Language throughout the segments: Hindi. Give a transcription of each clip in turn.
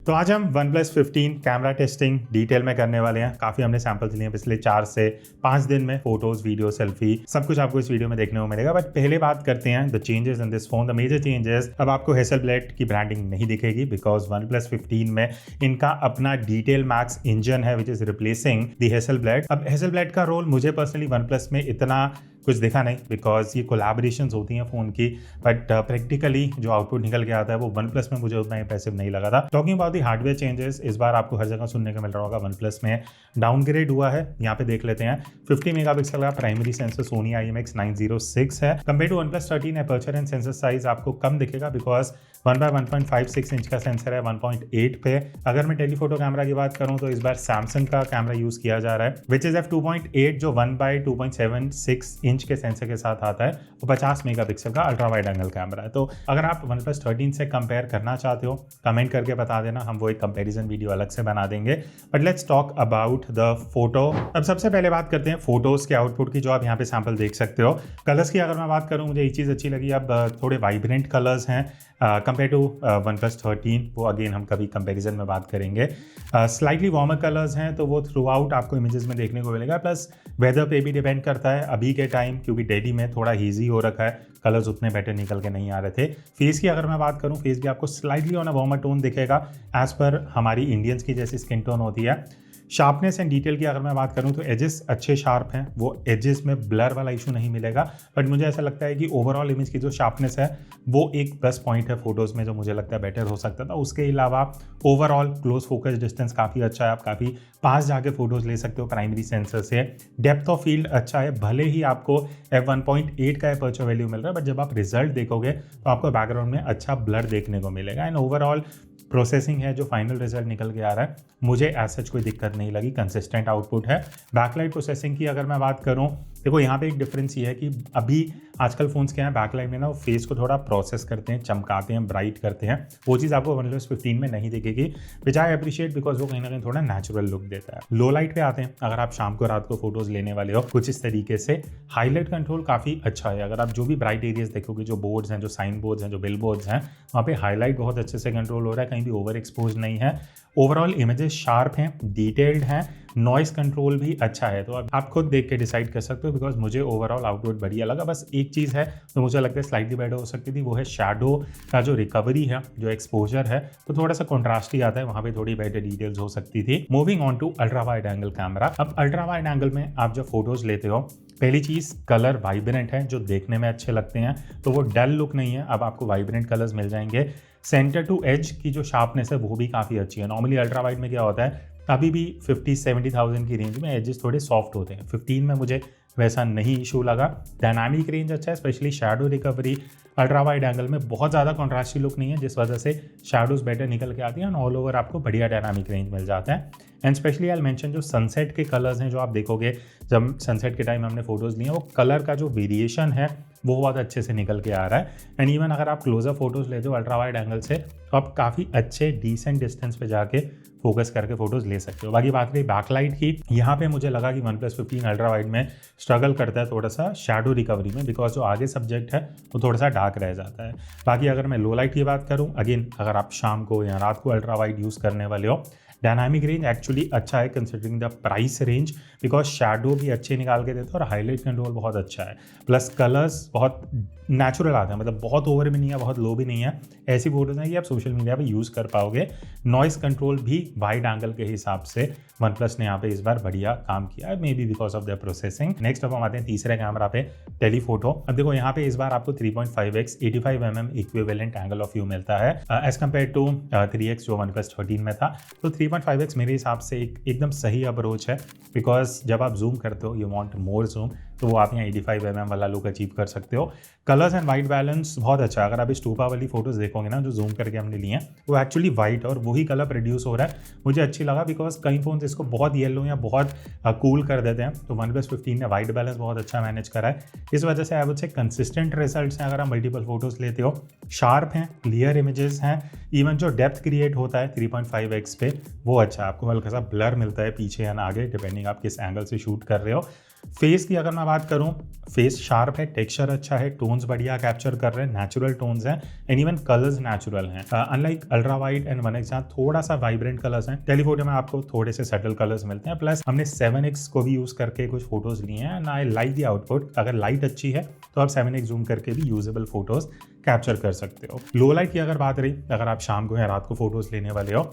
तो आज हम OnePlus 15 कैमरा टेस्टिंग डिटेल में करने वाले हैं। काफ़ी हमने सैंपल्स लिए हैं पिछले 4 से 5 दिन में। फोटोज, वीडियो, सेल्फी सब कुछ आपको इस वीडियो में देखने को मिलेगा। बट पहले बात करते हैं the changes in this phone. The major changes, अब आपको Hasselblad की ब्रांडिंग नहीं दिखेगी बिकॉज OnePlus 15 में इनका अपना डिटेल मैक्स इंजन है which is replacing the Hasselblad। अब Hasselblad का रोल मुझे पर्सनली OnePlus में इतना कुछ दिखा नहीं बिकॉज ये कोलैबोरेशंस होती हैं फ़ोन की, बट प्रैक्टिकली जो आउटपुट निकल के आता है वो OnePlus में मुझे उतना इंप्रेसिव नहीं लगा था। Talking about the hardware changes, इस बार आपको हर जगह सुनने को मिल रहा होगा OnePlus में डाउनग्रेड हुआ है। यहाँ पे देख लेते हैं 50 मेगापिक्सल का प्राइमरी सेंसर सोनी IMX 906 है। Compare to OnePlus 13 aperture and sensor size आपको कम दिखेगा बिकॉज 1/1.56 इंच का सेंसर है 1.8 पे। अगर मैं टेलीफोटो कैमरा की बात करूं तो इस बार सैमसंग का कैमरा यूज किया जा रहा है विच इज f2.8 जो 1/2.76 इंच के सेंसर के साथ आता है और 50 मेगापिक्सल का अल्ट्रा वाइड एंगल कैमरा है। तो अगर आप OnePlus 13 से कंपेयर करना चाहते हो कमेंट करके बता देना, हम वो एक कंपैरिजन वीडियो अलग से बना देंगे। But let's talk about the photo. अब सबसे पहले बात करते हैं फोटोज के आउटपुट की, जो आप यहाँ पे सैंपल देख सकते हो। कलर्स की अगर मैं बात करूँ, मुझे एक चीज़ अच्छी लगी, अब थोड़े वाइब्रेंट कलर्स हैं कंपेयर टू OnePlus 13। वो अगेन हम कभी कंपैरिजन में बात करेंगे। स्लाइटली वार्मर कलर्स हैं तो वो थ्रू आउट आपको इमेजेस में देखने को मिलेगा। प्लस वेदर पे भी डिपेंड करता है। अभी के टाइम क्योंकि दिल्ली में थोड़ा हेजी हो रखा है, कलर्स उतने बेटर निकल के नहीं आ रहे थे। फेस की अगर मैं बात करूँ, फेस भी आपको slightly on a warmer tone दिखेगा एज पर हमारी इंडियंस की जैसी स्किन टोन होती है। शार्पनेस एंड डिटेल की अगर मैं बात करूं तो एजेस अच्छे शार्प हैं, वो एजेस में ब्लर वाला इशू नहीं मिलेगा। बट मुझे ऐसा लगता है कि ओवरऑल इमेज की जो शार्पनेस है वो एक प्लस पॉइंट है फोटोज़ में, जो मुझे लगता है बेटर हो सकता था। उसके अलावा ओवरऑल क्लोज फोकस डिस्टेंस काफ़ी अच्छा है, आप काफ़ी पास जाके फोटोज़ ले सकते हो प्राइमरी सेंसर से। डेप्थ ऑफ फील्ड अच्छा है, भले ही आपको f1.8 का अपर्चर वैल्यू मिल रहा है बट जब आप रिजल्ट देखोगे तो आपको बैकग्राउंड में अच्छा ब्लर देखने को मिलेगा। एंड ओवरऑल प्रोसेसिंग है, जो फाइनल रिजल्ट निकल के आ रहा है, मुझे एज सच कोई दिक्कत नहीं लगी, कंसिस्टेंट आउटपुट है। बैकलाइट प्रोसेसिंग की अगर मैं बात करूं, देखो यहाँ पे एक डिफरेंस ये है कि अभी आजकल फोन्स के हैं बैकलाइट में ना वो फेस को थोड़ा प्रोसेस करते हैं, चमकाते हैं, ब्राइट करते हैं। वो चीज़ आपको OnePlus 15 में नहीं दिखेगी विच आई अप्रिशिएट बिकॉज वो कहीं ना कहीं थोड़ा नेचुरल लुक देता है। लो लाइट पे आते हैं, अगर आप शाम को रात को फोटोज लेने वाले हो कुछ इस तरीके से। हाईलाइट कंट्रोल काफ़ी अच्छा है, अगर आप जो भी ब्राइट एरियाज देखोगे, जो बोर्ड्स हैं, जो साइन बोर्ड्स हैं, जो बिल बोर्ड्स हैं, वहाँ पे हाईलाइट बहुत अच्छे से कंट्रोल हो रहा है, कहीं भी ओवर एक्सपोज नहीं है। ओवरऑल इमेजेस शार्प हैं, डिटेल्ड हैं, नॉइस कंट्रोल भी अच्छा है। तो अब आप खुद देख के डिसाइड कर सकते हो बिकॉज मुझे ओवरऑल आउटपुट बढ़िया लगा। बस एक चीज़ है तो मुझे लगता है स्लाइटली बेटर हो सकती थी, वो है शैडो का जो रिकवरी है, जो एक्सपोजर है, तो थोड़ा सा कॉन्ट्रास्ट ही आता है, वहाँ पे थोड़ी बेटर डिटेल्स हो सकती थी। Moving on to ultra wide angle camera. अब अल्ट्रा वाइड एंगल में आप जब फोटोज लेते हो, पहली चीज़ कलर वाइब्रेंट है, जो देखने में अच्छे लगते हैं, तो वो डल लुक नहीं है। अब आपको वाइब्रेंट कलर्स मिल जाएंगे। सेंटर टू एज की जो शार्पनेस है वो भी काफ़ी अच्छी है। नॉर्मली अल्ट्रा वाइड में क्या होता है, अभी भी 50-70,000 की रेंज में एजेस थोड़े सॉफ्ट होते हैं। 15 में मुझे वैसा नहीं इशू लगा। डायनामिक रेंज अच्छा है, specially shadow recovery. Ultra wide angle में बहुत ज़्यादा कॉन्ट्रास्टी लुक नहीं है, जिस वजह से शैडोज बेटर निकल के आती हैं। ऑल ओवर आपको बढ़िया डायनामिक रेंज मिल जाता है। एंड स्पेशली आई मेंशन जो सनसेट के कलर्स हैं, जो आप देखोगे जब सनसेट के टाइम हमने फोटोज़ लिए, वो कलर का जो वेरिएशन है वो बहुत अच्छे से निकल के आ रहा है। एंड इवन अगर आप क्लोजअप फोटोज़ लेते हो अल्ट्रा वाइड एंगल से, तो आप काफ़ी अच्छे डिसेंट डिस्टेंस पे जाके फोकस करके फोटोज ले सकते हो। बाकी बात रही बैकलाइट की, यहाँ पे मुझे लगा कि OnePlus 15 अल्ट्रा वाइड में स्ट्रगल करता है थोड़ा सा शैडो रिकवरी में, बिकॉज जो आगे सब्जेक्ट है वो थोड़ा सा डार्क रह जाता है। बाकी अगर मैं लो लाइट की बात करूँ, अगेन अगर आप शाम को या रात को अल्ट्रा वाइड यूज़ करने वाले हो, डायनामिक रेंज एक्चुअली अच्छा है considering the price range, because shadow भी अच्छे निकाल के देते हैं और हाईलाइट कंट्रोल बहुत अच्छा है। प्लस कलर्स बहुत नेचुरल आते हैं, मतलब बहुत ओवर भी नहीं है, बहुत लो भी नहीं है। ऐसी फोटोज़ हैं कि आप सोशल मीडिया पे यूज़ कर पाओगे। नॉइस कंट्रोल भी वाइड एंगल के हिसाब से OnePlus ने यहाँ पे इस बार बढ़िया काम किया है, may be because of the processing. Next अब हम आते हैं तीसरे कैमरा पे, टेलीफोटो। अब देखो यहाँ पे इस बार आपको 3.5x 85mm equivalent angle of view मिलता है एज कम्पेयर टू 3x जो OnePlus 13 में था। तो 3.5x मेरे हिसाब से एकदम सही अप्रोच है, बिकॉज जब आप जूम करते हो, यू वांट मोर जूम, तो वो आप यहाँ 85mm वाला लुक अचीव कर सकते हो। कलर्स एंड वाइट बैलेंस बहुत अच्छा है। अगर आप इस टूपा वाली फोटोज देखोगे ना, जो जूम करके हमने लिए हैं, वो एक्चुअली वाइट और वही कलर प्रोड्यूस हो रहा है। मुझे अच्छी लगा बिकॉज कई फोन इसको बहुत येलो या बहुत कूल कर देते हैं, तो OnePlus 15 ने वाइट बैलेंस बहुत अच्छा मैनेज करा है। इस वजह से आई वुड से कंसिस्टेंट रिजल्ट्स हैं अगर आप मल्टीपल फोटोज लेते हो। शार्प हैं, क्लियर इमेजेस हैं, इवन जो डेप्थ क्रिएट होता है 3.5x पे वो अच्छा है। आपको हल्का सा ब्लर मिलता है पीछे या आगे, डिपेंडिंग आप किस एंगल से शूट कर रहे हो। फेस की अगर मैं बात करूं, फेस शार्प है, टेक्सचर अच्छा है, टोन्स बढ़िया कैप्चर कर रहे हैं, नेचुरल टोन्स हैं एंड इवन कलर्स नेचुरल हैं। Unlike ultra wide and 1x जहाँ थोड़ा सा वाइब्रेंट कलर्स हैं, टेलीफोटो में आपको थोड़े से सटल कलर्स मिलते हैं। प्लस हमने 7x को भी यूज करके कुछ फोटोज लिए हैं and I like the output. अगर लाइट अच्छी है तो आप 7x जूम करके भी यूजेबल फोटोज कैप्चर कर सकते हो। लो लाइट की अगर बात रही, अगर आप शाम को या रात को फोटोज लेने वाले हो,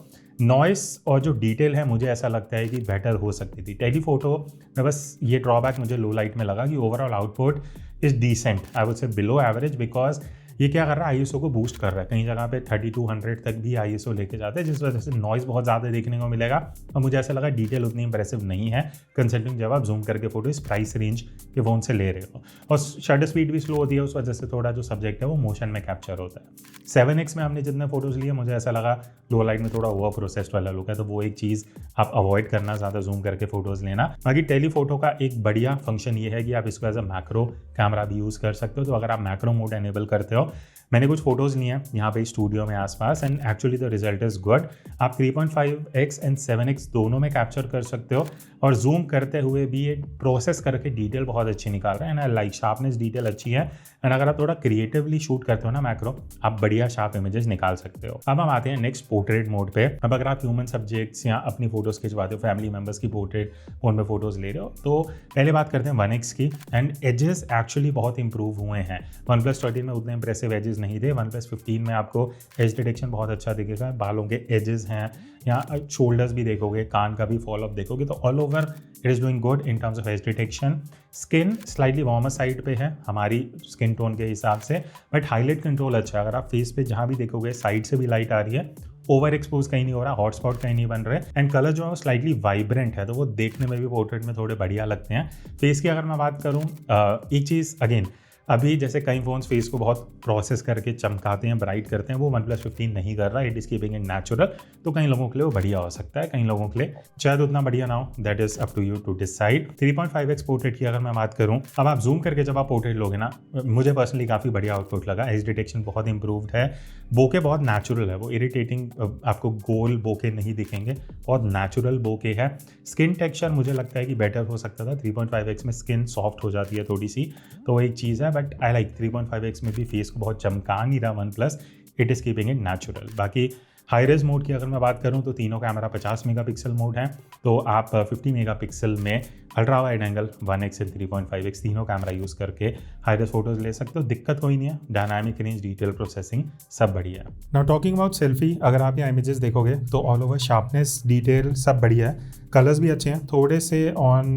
नॉइस और जो डिटेल है मुझे ऐसा लगता है कि बेटर हो सकती थी। टेलीफोटो में बस ये ड्रॉबैक मुझे लो लाइट में लगा कि overall output is decent, I would say below average, because ये क्या कर रहा है, ISO को बूस्ट कर रहा है। कई जगह पे 3200 तक भी ISO लेके जाते हैं, जिस वजह से नॉइस बहुत ज़्यादा देखने को मिलेगा और मुझे ऐसा लगा डिटेल उतनी इंप्रेसिव नहीं है कंसिडरिंग जब आप जूम करके फोटो इस प्राइस रेंज के फ़ोन से ले रहे हो। और शटर स्पीड भी स्लो होती है, उस वजह से थोड़ा जो सब्जेक्ट है वो मोशन में कैप्चर होता है। 7x में हमने जितने फोटोज़ लिए मुझे ऐसा लगा लो लाइट में थोड़ा ओवर प्रोसेस्ड वाला लुक है, तो वो एक चीज़ आप अवॉइड करना, ज़्यादा जूम करके फोटोज़ लेना। बाकी टेलीफोटो का एक बढ़िया फंक्शन ये है कि आप इसको एज अ मैक्रो कैमरा भी यूज़ कर सकते हो। तो अगर आप मैक्रो मोड एनेबल करते हो, मैंने कुछ फोटोज़ लिए हैं यहाँ पे स्टूडियो में आसपास and actually the result is good. आप 3.5x एंड 7x दोनों में कैप्चर कर सकते हो और जूम करते हुए भी ये प्रोसेस करके डिटेल बहुत अच्छी निकाल रहा है एंड लाइक शार्पनेस डिटेल अच्छी है। एंड अगर आप थोड़ा क्रिएटिवली शूट करते हो ना मैक्रो, आप बढ़िया शार्प इमेजेस निकाल सकते हो। अब हम आते हैं नेक्स्ट पोर्ट्रेट मोड पे। अब अगर आप ह्यूमन सब्जेक्ट्स या अपनी फोटोज़ खिंचवाते हो, फैमिली मेम्बर्स की पोर्ट्रेट फोन में फोटोज़ ले रहे हो, तो पहले बात करते हैं 1x की। एंड एजेस एक्चुअली बहुत इंप्रूव हुए हैं। OnePlus 13 में उतने इंप्रेसिव एजेस नहीं थे। OnePlus 15 में आपको एज डिटेक्शन बहुत अच्छा दिखेगा, बालों के एजेस हैं या शोल्डर्स भी देखोगे, कान का भी फॉलोअप देखोगे, तो all over it is doing good in terms of as detection. Skin slightly warmer side पे है हमारी स्किन टोन के हिसाब से, बट हाईलाइट कंट्रोल अच्छा है। अगर आप फेस पे जहाँ भी देखोगे साइड से भी लाइट आ रही है, ओवर एक्सपोज कहीं नहीं हो रहा, हॉटस्पॉट कहीं नहीं बन रहे, एंड कलर जो है वो स्लाइटली वाइब्रेंट है, तो वो देखने में भी पोर्ट्रेट में थोड़े बढ़िया लगते हैं। फेस की अगर मैं बात करूँ, एक चीज़ अगेन, अभी जैसे कई फोन्स फेस को बहुत प्रोसेस करके चमकाते हैं, ब्राइट करते हैं, वो OnePlus 15 नहीं कर रहा। It is keeping it natural. तो कई लोगों के लिए वो बढ़िया हो सकता है, कई लोगों के लिए शायद उतना बढ़िया ना हो, that is up to you to decide. 3.5x portrait की अगर मैं बात करूं, अब आप जूम करके जब आप पोर्ट्रेट लोगे ना, मुझे पर्सनली काफ़ी बढ़िया आउटपुट लगा। एज डिटेक्शन बहुत इंप्रूव्ड है, बोके बहुत नेचुरल है, वो इरिटेटिंग आपको गोल बोके नहीं दिखेंगे, बहुत नेचुरल बोके है। स्किन टेक्सचर मुझे लगता है कि बेटर हो सकता था। 3.5x में स्किन सॉफ्ट हो जाती है थोड़ी सी, तो वो एक चीज़ है, बट आई लाइक 3.5x में भी फेस को बहुत चमका नहीं रहा OnePlus, it is keeping it natural. बाकी हाई रेज मोड की अगर मैं बात करूं, तो तीनों कैमरा 50 मेगापिक्सल मोड है, तो आप 50 मेगापिक्सल में ultra wide angle 1x and 3.5x तीनों कैमरा यूज़ करके हाई रेज फोटोज ले सकते हो। दिक्कत कोई नहीं है, डायनामिक रेंज, डिटेल प्रोसेसिंग सब बढ़िया है। नाउ टॉकिंग अबाउट सेल्फी, अगर आप यहाँ इमेजेस देखोगे तो ऑल ओवर शार्पनेस, डिटेल सब बढ़िया है, कलर्स भी अच्छे हैं, थोड़े से ऑन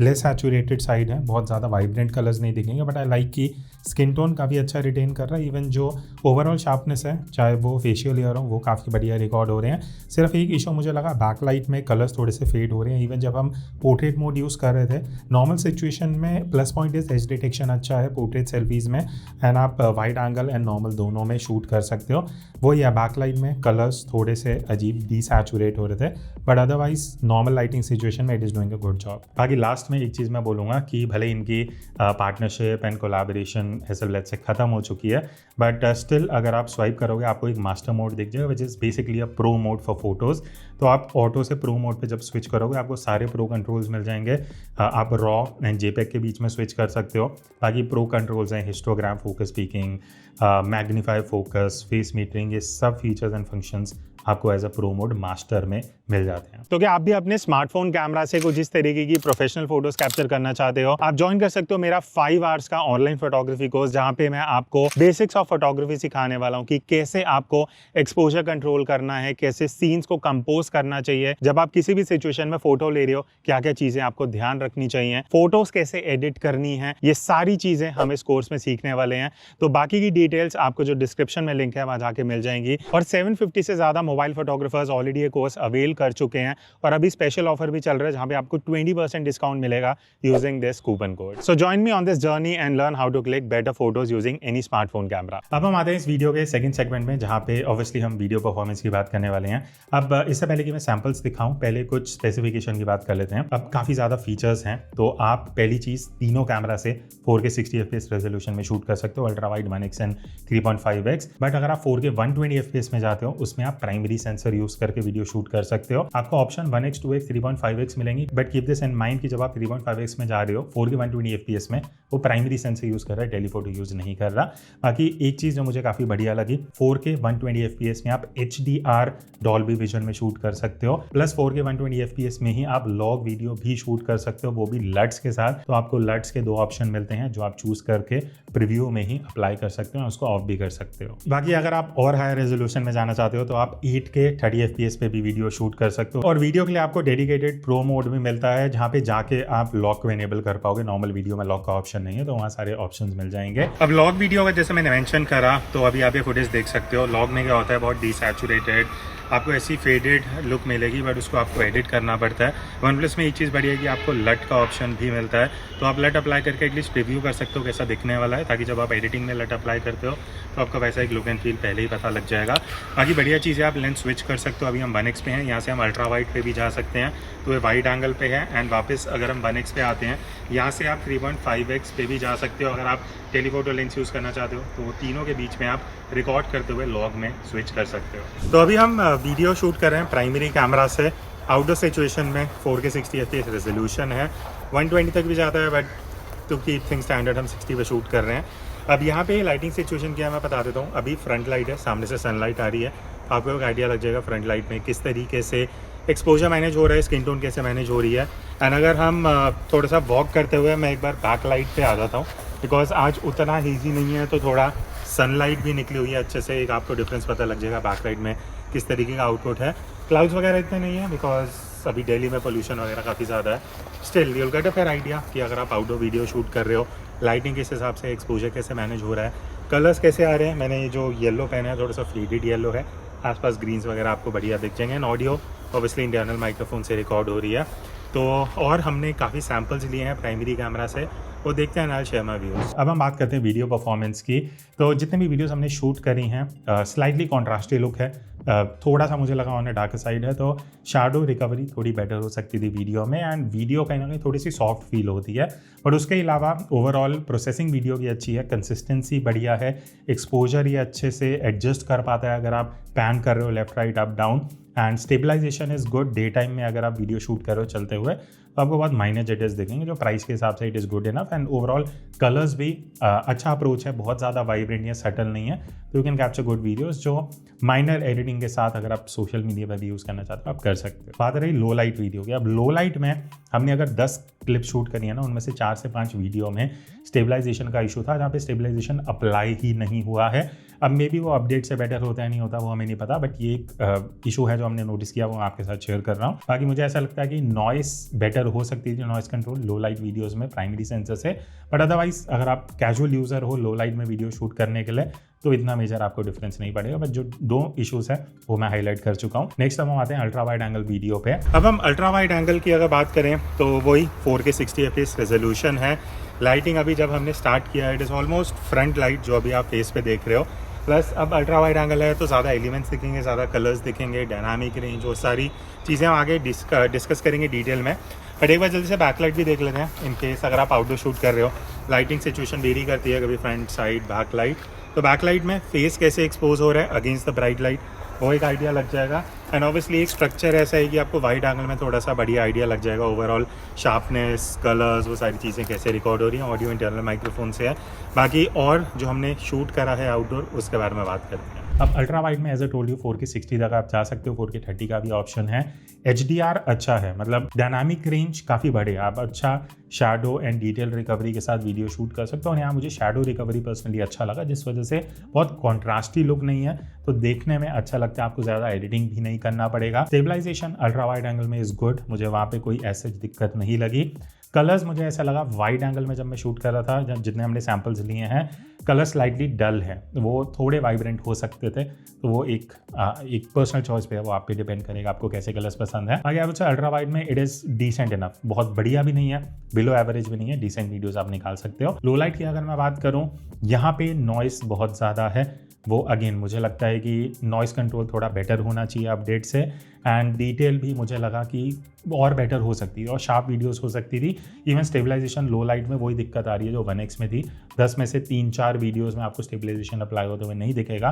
लेस सैचुरेटेड साइड है, बहुत ज़्यादा वाइब्रेंट कलर्स नहीं दिखेंगे, बट आई लाइक कि स्किन टोन काफ़ी अच्छा रिटेन कर रहा है। इवन जो ओवरऑल शार्पनेस है, चाहे वो फेशियल ईयर हो, वो काफ़ी बढ़िया रिकॉर्ड हो रहे हैं। सिर्फ एक इशू मुझे लगा, बैकलाइट में कलर्स थोड़े से फेड हो रहे हैं। इवन जब हम पोर्ट्रेट मोड यूज़ कर रहे थे, नॉर्मल सिचुएशन में plus point is as detection अच्छा है पोर्ट्रेट सेल्फीज़ में, एंड आप वाइड एंगल एंड नॉर्मल दोनों में शूट कर सकते हो। वो या बैकलाइट में कलर्स थोड़े से अजीब डीसैचुरेट हो रहे थे, but otherwise normal lighting situation में it is doing a good job. बाकी लास्ट में एक चीज़ मैं बोलूँगा कि भले इनकी पार्टनरशिप एंड कोलैबोरेशन हैसलब्लैड से ख़त्म हो चुकी है, बट स्टिल अगर आप स्वाइप करोगे आपको एक मास्टर मोड दिख जाएगा, which is basically a pro mode for photos. तो आप ऑटो से प्रो मोड पे जब स्विच करोगे आपको सारे प्रो कंट्रोल्स मिल जाएंगे। आप रॉ एंड जेपेग के बीच में स्विच कर सकते हो। बाकी प्रो कंट्रोल्स हैं histogram, focus speaking, magnify focus, face metering, ये सब फीचर्स एंड फंक्शंस आपको as a pro mode master में मिल जाते हैं। तो क्या आप भी अपने स्मार्टफोन कैमरा से कुछ इस तरीके की प्रोफेशनल फोटोज कैप्चर करना चाहते हो? आप ज्वाइन कर सकते हो मेरा 5 आवर्स का ऑनलाइन फोटोग्राफी कोर्स, जहां पे मैं आपको बेसिक्स ऑफ फोटोग्राफी सिखाने वाला हूं कि कैसे आपको एक्सपोजर कंट्रोल करना है, कैसे सीन्स को कंपोज करना चाहिए, जब आप किसी भी सिचुएशन में फोटो ले रहे हो क्या क्या चीजें आपको ध्यान रखनी चाहिए, फोटोज कैसे एडिट करनी है, ये सारी चीजें हम इस कोर्स में सीखने वाले हैं। तो बाकी की डिटेल्स आपको जो डिस्क्रिप्शन में लिंक है वहां जाके मिल जाएंगी। और 750 से ज्यादा मोबाइल फोटोग्राफर्स ऑलरेडी ये कोर्स अवेल कर चुके हैं, और अभी स्पेशल ऑफर भी चल रहा है जहां पे आपको 20% डिस्काउंट मिलेगा using this coupon code. So join me on this journey and learn how to click better photos using any smartphone camera. अब हम आते हैं इस वीडियो के सेकंड सेगमेंट में, जहां पे ऑब्वियसली हम वीडियो परफॉर्मेंस की बात करने वाले हैं। अब इससे पहले कि मैं सैंपल्स दिखाऊं, पहले कुछ स्पेसिफिकेशन की बात कर लेते हैं। अब काफी ज्यादा फीचर्स हैं, तो आप पहली चीज तीनों कैमरा से 4K 60 FPS रेजोल्यूशन में शूट कर सकते हो, ultra wide 1x and 3.5x। But अगर आप 4K 120 FPS में जाते हो, उसमें आप प्राइम प्राइमरी सेंसर यूज करके वीडियो शूट कर सकते हो। आपको ऑप्शन 1x 2x 3.5x मिलेंगी, but keep this in mind कि जब आप 3.5x में जा रहे हो 4K 120 FPS में, वो प्राइमरी सेंसर यूज कर रहा है, टेलीफोटो यूज नहीं कर रहा। बाकी एक चीज जो मुझे काफी बढ़िया लगी, 4K 120 FPS में आप HDR डॉल्बी विजन में शूट कर सकते हो, प्लस 4K 120 FPS में ही आप लॉग वीडियो भी शूट कर सकते हो, वो भी लट्स के साथ। तो आपको लट्स के 2 ऑप्शन मिलते हैं जो आप चूज करके प्रीव्यू में ही अप्लाई कर सकते हो, उसको ऑफ भी कर सकते हो। बाकी अगर आप और हायर रेजोल्यूशन में जाना चाहते हो तो आप 8K 30 FPS पे भी वीडियो शूट कर सकते हो, और वीडियो के लिए आपको डेडिकेटेड प्रो मोड भी मिलता है जहाँ पे जाके आप लॉक को इनेबल कर पाओगे। नॉर्मल वीडियो में लॉक का ऑप्शन नहीं है, तो वहाँ सारे ऑप्शंस मिल जाएंगे। अब लॉग वीडियो का जैसे मैंने मेंशन करा, तो अभी आप ये फुटेज देख सकते हो। लॉग में क्या होता है, बहुत डिसैचुरेटेड, आपको ऐसी फेडेड लुक मिलेगी, बट उसको आपको एडिट करना पड़ता है। OnePlus में एक चीज़ बढ़िया है कि आपको लट का ऑप्शन भी मिलता है, तो आप लट अप्लाई करके एटलीस्ट रिव्यू कर सकते हो कैसा दिखने वाला है, ताकि जब आप एडिटिंग में लट अप्लाई करते हो तो आपका वैसा एक लुक एंड फील पहले ही पता लग जाएगा। बाकी बढ़िया चीज़ है, आप लेंस स्विच कर सकते हो। अभी हम 1x पे हैं, यहाँ से हम अल्ट्रा वाइड पे भी जा सकते हैं, तो ये वाइड एंगल पे है। एंड वापस अगर हम 1x पे आते हैं, यहाँ से आप 3.5x पे भी जा सकते हो। अगर आप टेलीफोटो लेंस यूज़ करना चाहते हो तो वो तीनों के बीच में आप रिकॉर्ड करते हुए लॉग में स्विच कर सकते हो। तो अभी हम वीडियो शूट कर रहे हैं प्राइमरी कैमरा से, आउटडोर सिचुएशन में 4K 60 FPS रेजोल्यूशन है, 120 तक भी जाता है, but to keep things standard हम 60 पे शूट कर रहे हैं। अब यहाँ पे लाइटिंग सिचुएशन क्या है मैं बता देता हूँ। अभी फ्रंट लाइट है, सामने से सनलाइट आ रही है, आपको एक आइडिया लग जाएगा फ्रंट लाइट में किस तरीके से एक्सपोजर मैनेज हो रहा है, स्किन टोन कैसे मैनेज हो रही है। एंड अगर हम थोड़ा सा वॉक करते हुए मैं एक बार बैक लाइट पे आ जाता हूँ, बिकॉज आज उतना ईजी नहीं है, तो थोड़ा सनलाइट भी निकली हुई है अच्छे से, एक आपको डिफरेंस पता लग जाएगा बैक लाइट में किस तरीके का आउटपुट है। क्लाउड्स वगैरह इतने नहीं है, बिकॉज अभी दिल्ली में पोल्यूशन वगैरह काफ़ी ज़्यादा है। Still you will get a fair idea कि अगर आप आउटडोर वीडियो शूट कर रहे हो, लाइटिंग किस हिसाब से, एक्सपोजर कैसे मैनेज हो रहा है, कलर्स कैसे आ रहे हैं। मैंने ये जो येलो पहना है थोड़ा सा फेडेड येलो है, आसपास ग्रीन्स वगैरह आपको बढ़िया दिख जाएंगे। And audio obviously internal microphone से रिकॉर्ड हो रही है। तो और हमने काफ़ी सैम्पल्स लिए हैं प्राइमरी कैमरा से, वो देखते हैं। नाल शेयर माय व्यूज। अब हम बात करते हैं वीडियो परफॉर्मेंस की। तो जितने भी वीडियोस हमने शूट करी हैं, स्लाइटली कॉन्ट्रास्टी लुक है, थोड़ा सा मुझे लगा ऑन डार्क साइड है, तो शैडो रिकवरी थोड़ी बेटर हो सकती थी वीडियो में, एंड वीडियो कहीं ना कहीं थोड़ी सी सॉफ्ट फील होती है। बट उसके अलावा ओवरऑल प्रोसेसिंग वीडियो की अच्छी है, कंसिस्टेंसी बढ़िया है, एक्सपोजर ये अच्छे से एडजस्ट कर पाता है अगर आप पैन कर रहे हो left right up down, and stabilisation is good. Day time में अगर आप वीडियो शूट कर रहे हो चलते हुए, तो आपको बहुत माइनर जेटेस दिखेंगे, जो प्राइस के हिसाब से it is good enough. And overall colours भी अच्छा अप्रोच है, बहुत ज़्यादा वाइब्रेंट या सटल नहीं है, तो you can capture good videos जो माइनर एडिटिंग के साथ अगर आप सोशल मीडिया पर भी यूज़ करना चाहते हो आप कर सकते हो। बात रही लो लाइट वीडियो की। अब लो लाइट में हमने अगर 10 क्लिप शूट करी है ना, उनमें से 4 से 5 वीडियो में स्टेबलाइजेशन का इशू था, जहाँ पे स्टेबलाइजेशन अप्लाई ही नहीं हुआ है। अब मे बी वो अपडेट से बेटर होता है नहीं होता वो हमें नहीं पता, बट ये एक इशू है जो हमने नोटिस किया, वो मैं आपके साथ शेयर कर रहा हूँ। बाकी मुझे ऐसा लगता है कि नॉइस बेटर हो सकती थी, नॉइस कंट्रोल लो लाइट वीडियोज़ में प्राइमरी सेंसर से। बट अदरवाइज अगर आप कैजुअल यूज़र हो लो लाइट में वीडियो शूट करने के लिए, तो इतना मेजर आपको डिफरेंस नहीं पड़ेगा। बट जो 2 इश्यूज है वो मैं हाईलाइट कर चुका हूँ। नेक्स्ट हम आते हैं अल्ट्रा वाइड एंगल वीडियो पे। अब हम अल्ट्रा वाइड एंगल की अगर बात करें तो वही 4K 60 FPS रेजोल्यूशन है। लाइटिंग अभी जब हमने स्टार्ट किया है, it is almost front light जो अभी आप फेस पे देख रहे हो, प्लस अब अल्ट्रा वाइड एंगल है तो ज़्यादा एलिमेंट्स दिखेंगे, ज़्यादा कलर्स दिखेंगे, डायनामिक रेंज, वो सारी चीज़ें हम आगे डिस्कस करेंगे डिटेल में। बट एक बार जल्दी से बैकलाइट भी देख लेते हैं, इन केस अगर आप आउटडोर शूट कर रहे हो, लाइटिंग सिचुएशन वेरी करती है, कभी फ्रंट साइड बैक लाइट। तो बैकलाइट में फेस कैसे एक्सपोज हो रहा है अगेंस्ट द ब्राइट लाइट, वो एक आइडिया लग जाएगा। एंड ऑब्वियसली एक स्ट्रक्चर ऐसा है कि आपको वाइड एंगल में थोड़ा सा बढ़िया आइडिया लग जाएगा, ओवरऑल शार्पनेस, कलर्स, वो सारी चीज़ें कैसे रिकॉर्ड हो रही हैं। ऑडियो इंटरनल माइक्रोफोन से है। बाकी और जो हमने शूट करा है आउटडोर, उसके बारे में बात करते हैं। अब अल्ट्रा वाइड में as I told you 4K 60 तक आप जा सकते हो, 4K 30 का भी ऑप्शन है। HDR अच्छा है, मतलब डायनामिक रेंज काफ़ी बड़े, आप अच्छा शैडो एंड डिटेल रिकवरी के साथ वीडियो शूट कर सकते हो। और यहाँ मुझे शैडो रिकवरी पर्सनली अच्छा लगा, जिस वजह से बहुत कॉन्ट्रास्टी लुक नहीं है, तो देखने में अच्छा लगता है, आपको ज़्यादा एडिटिंग भी नहीं करना पड़ेगा। स्टेबलाइजेशन अल्ट्रा वाइड एंगल में इज़ गुड, मुझे वहाँ पे कोई ऐसे दिक्कत नहीं लगी। कलर्स मुझे ऐसा लगा वाइड एंगल में जब मैं शूट कर रहा था, जितने हमने सैम्पल्स लिए हैं, कलर स्लाइटली डल है, वो थोड़े वाइब्रेंट हो सकते थे, तो वो एक पर्सनल चॉइस पे है, वो आप पे डिपेंड करेगा आपको कैसे कलर्स पसंद है। आगे आप अल्ट्रा वाइड में इट इज़ डिसेंट इनफ, बहुत बढ़िया भी नहीं है, बिलो एवरेज भी नहीं है, डिसेंट वीडियोस आप निकाल सकते हो। लो लाइट की अगर मैं बात करूँ, यहाँ पे नॉइस बहुत ज़्यादा है, वो अगेन मुझे लगता है कि नॉइस कंट्रोल थोड़ा बेटर होना चाहिए अपडेट से। एंड डिटेल भी मुझे लगा कि और बेटर हो सकती थी और शार्प वीडियोस हो सकती थी। इवन स्टेबलाइजेशन लो लाइट में वही दिक्कत आ रही है जो 1x में थी। 10 में से 3-4 वीडियोस में आपको स्टेबलाइजेशन अप्लाई होते हुए नहीं दिखेगा,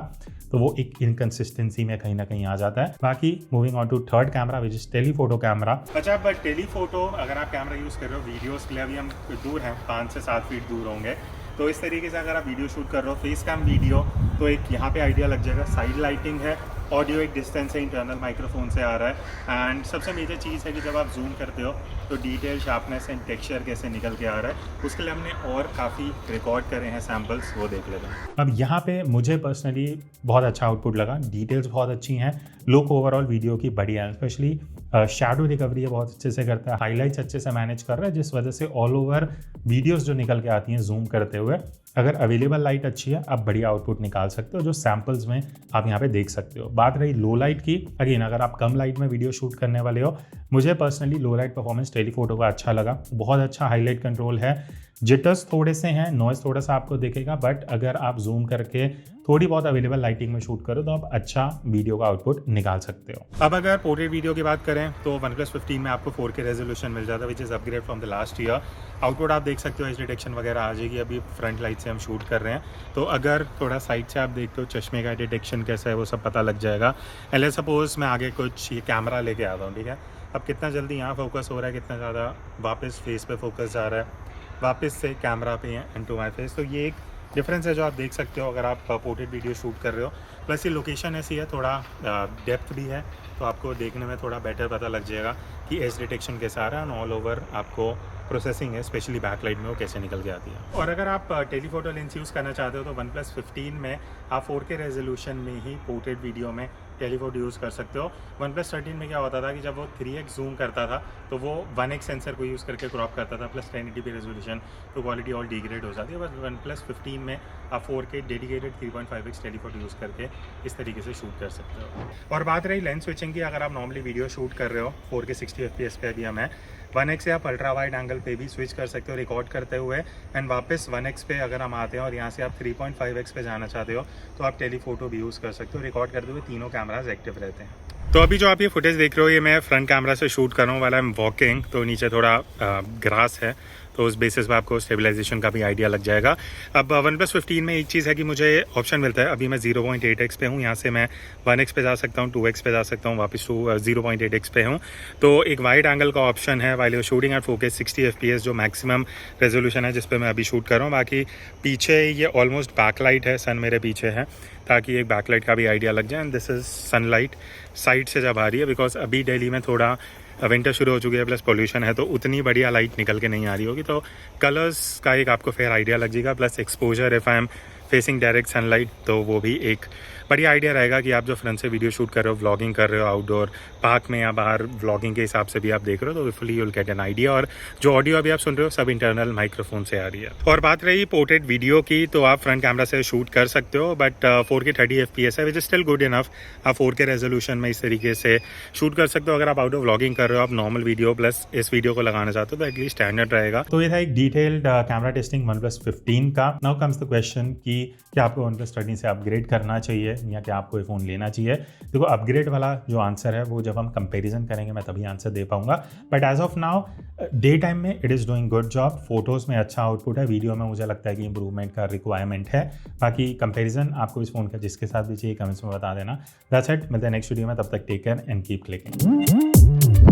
तो वो एक इनकन्सिस्टेंसी में कहीं ना कहीं आ जाता है। बाकी moving on to third camera which is telephoto camera. अच्छा, बट टेलीफोटो अगर आप कैमरा यूज़ कर रहे हो वीडियोज़ के लिए, अभी हम दूर हैं, 5 से 7 फीट दूर होंगे, तो इस तरीके से अगर आप वीडियो शूट कर रहे हो फेस कैम वीडियो, तो एक यहाँ पे आइडिया लग जाएगा। साइड लाइटिंग है, ऑडियो एक डिस्टेंस है, इंटरनल माइक्रोफोन से आ रहा है, एंड सबसे मेजर चीज़ है कि जब आप जूम करते हो तो डिटेल, शार्पनेस एंड टेक्सचर कैसे निकल के आ रहा है, उसके लिए हमने और काफ़ी रिकॉर्ड करे हैं सैम्पल्स, वो देख लेते हैं। अब यहाँ पे मुझे पर्सनली बहुत अच्छा आउटपुट लगा, डिटेल्स बहुत अच्छी हैं, लुक ओवरऑल वीडियो की बढ़िया है, स्पेशली शैडो रिकवरी है बहुत अच्छे से करता है, हाईलाइट्स अच्छे से मैनेज कर रहा है, जिस वजह से ऑल ओवर वीडियोस जो निकल के आती हैं जूम करते हुए, अगर अवेलेबल लाइट अच्छी है आप बढ़िया आउटपुट निकाल सकते हो, जो सैम्पल्स में आप यहाँ पे देख सकते हो। बात रही लो लाइट की, अगेन अगर आप कम लाइट में वीडियो शूट करने वाले हो, मुझे पर्सनली लो लाइट परफॉर्मेंस टेलीफोटो का अच्छा लगा। बहुत अच्छा हाईलाइट कंट्रोल है, जिटर्स थोड़े से हैं, नॉइज़ थोड़ा सा आपको दिखेगा, बट अगर आप जूम करके थोड़ी बहुत अवेलेबल लाइटिंग में शूट करो तो आप अच्छा वीडियो का आउटपुट निकाल सकते हो। अब अगर पोर्ट्रेट वीडियो की बात करें तो OnePlus 15 में आपको 4K रेजोल्यूशन मिल जाता है, which is upgrade from the last year. Output आप देख सकते हो, एज डिटेक्शन वगैरह आ जाएगी। अभी फ्रंट लाइट से हम शूट कर रहे हैं, तो अगर थोड़ा साइड से आप देखते हो चश्मे का डिटेक्शन कैसा है वो सब पता लग जाएगा। एंड सपोज मैं आगे कुछ ये कैमरा लेके आता हूँ, ठीक है, अब कितना जल्दी यहाँ फोकस हो रहा है, कितना ज़्यादा वापस फेस पे फोकस जा रहा है, वापस से कैमरा पे है एंड टू माई फेस, तो ये एक डिफरेंस है जो आप देख सकते हो अगर आप पोर्ट्रेट वीडियो शूट कर रहे हो। प्लस ये लोकेशन ऐसी है, थोड़ा डेप्थ भी है, तो आपको देखने में थोड़ा बेटर पता लग जाएगा कि एज डिटेक्शन कैसा आ रहा है, एंड ऑल ओवर आपको प्रोसेसिंग है, स्पेशली बैकलाइट में वो कैसे निकल के आती है। और अगर आप टेलीफोटो लेंस यूज़ करना चाहते हो तो OnePlus 15 में आप 4K रेजोल्यूशन में ही पोर्ट्रेट वीडियो में टेलीफोटो यूज़ कर सकते हो। OnePlus 13 में क्या होता था कि जब वो 3x जूम करता था तो वो 1x सेंसर को यूज़ करके क्रॉप करता था, प्लस 1080p रेजोल्यूशन, तो क्वालिटी और डिग्रेड हो जाती है। बस OnePlus 15 में आप 4K dedicated 3.5x telephoto use करके इस तरीके से शूट कर सकते हो। और बात रही लेंस स्विचिंग की, अगर आप नॉर्मली वीडियो शूट कर रहे हो 4K 60 FPS पे अभी हम है, 1x से आप अल्ट्रा वाइड एंगल पे भी स्विच कर सकते हो रिकॉर्ड करते हुए, एंड वापस 1x पे अगर हम आते हैं और यहाँ से आप 3.5x पे जाना चाहते हो तो आप टेलीफोटो भी यूज़ कर सकते हो, रिकॉर्ड करते हुए तीनों कैमराज एक्टिव रहते हैं। तो अभी जो आप ये फुटेज देख रहे हो ये मैं फ्रंट कैमरा से शूट कर रहा हूँ, वाला आई एम वॉकिंग, तो नीचे थोड़ा ग्रास है, तो उस बेसिस पे आपको स्टेबलाइजेशन का भी आइडिया लग जाएगा। अब OnePlus 15 में एक चीज़ है कि मुझे ऑप्शन मिलता है, अभी मैं 0.8x पे हूँ, यहाँ से मैं 1x पे जा सकता हूँ, 2x पे जा सकता हूँ, वापस 0.8x पे हूँ, तो एक वाइड एंगल का ऑप्शन है while shooting at 4K 60 FPS जो मैक्सिमम रेजोल्यूशन है जिस पे मैं अभी शूट कर रहा हूँ। बाकी पीछे ये ऑलमोस्ट बैकलाइट है, सन मेरे पीछे है, ताकि एक बैकलाइट का भी आइडिया लग जाए। And this is sunlight side से जब आ रही है, बिकॉज अभी दिल्ली में थोड़ा विंटर शुरू हो चुकी है, प्लस पोल्यूशन है, तो उतनी बढ़िया लाइट निकल के नहीं आ रही होगी, तो कलर्स का एक आपको फेयर आइडिया लग जाएगा। Plus exposure if I am facing direct sunlight, तो वो भी एक बढ़िया आइडिया रहेगा कि आप जो फ्रंट से वीडियो शूट कर रहे हो, व्लॉगिंग कर रहे हो आउटडोर पार्क में या बाहर, व्लॉगिंग के हिसाब से भी आप देख रहे हो, तो fully you will get an idea. और जो ऑडियो अभी आप सुन रहे हो सब इंटरनल माइक्रोफोन से आ रही है। और बात रही पोर्ट्रेट वीडियो की, तो आप फ्रंट कैमरा से शूट कर सकते हो, बट 4K 30 FPS है which is still good enough. आप 4K रेजोल्यूशन में इस तरीके से शूट कर सकते हो। अगर आप आउटडोर व्लॉगिंग कर रहे हो, आप नॉर्मल वीडियो प्लस इस वीडियो को लगाना चाहते हो, तो एटलीस्ट स्टैंडर्ड रहेगा। तो ये था एक डिटेल्ड कैमरा टेस्टिंग OnePlus 15 का। नाउ कम्स द क्वेश्चन कि क्या आपको OnePlus 13 से अपग्रेड करना चाहिए या क्या आपको ये फ़ोन लेना चाहिए। देखो, अपग्रेड वाला जो आंसर है वो जब हम कंपैरिजन करेंगे मैं तभी आंसर दे पाऊंगा, but as of now day time में it is doing good job. Photos में अच्छा आउटपुट है, वीडियो में मुझे लगता है कि इंप्रूवमेंट का रिक्वायरमेंट है। बाकी कंपैरिजन आपको इस फ़ोन का जिसके साथ भी चाहिए कमेंट्स में बता देना। दैट्स इट, मिलते हैं नेक्स्ट वीडियो में, तब तक take care and keep clicking.